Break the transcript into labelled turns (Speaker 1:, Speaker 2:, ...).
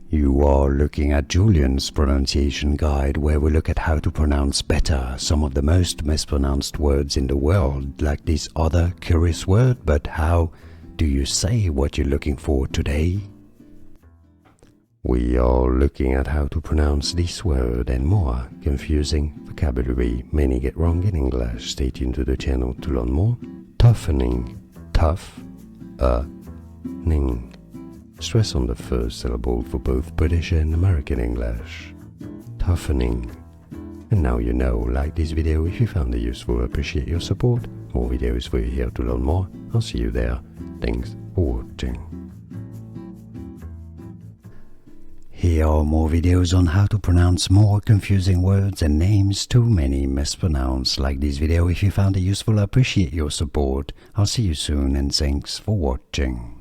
Speaker 1: You are looking at Julian's pronunciation guide, where we look at how to pronounce better some of the most mispronounced words in the world, like this other curious word. But how do you say what you're looking for today? We are looking at how to pronounce this word and more confusing vocabulary many get wrong in English. Stay tuned to the channel to learn more. Toughening. Tough-a-ning. Stress on the first syllable for both British and American English. Toughening. And now you know. Like this video if you found it useful. Appreciate your support. More videos for you here to learn more. I'll see you there. Thanks for watching. Here are more videos on how to pronounce more confusing words and names too many mispronounced. Like this video if you found it useful. I appreciate your support. I'll see you soon and thanks for watching.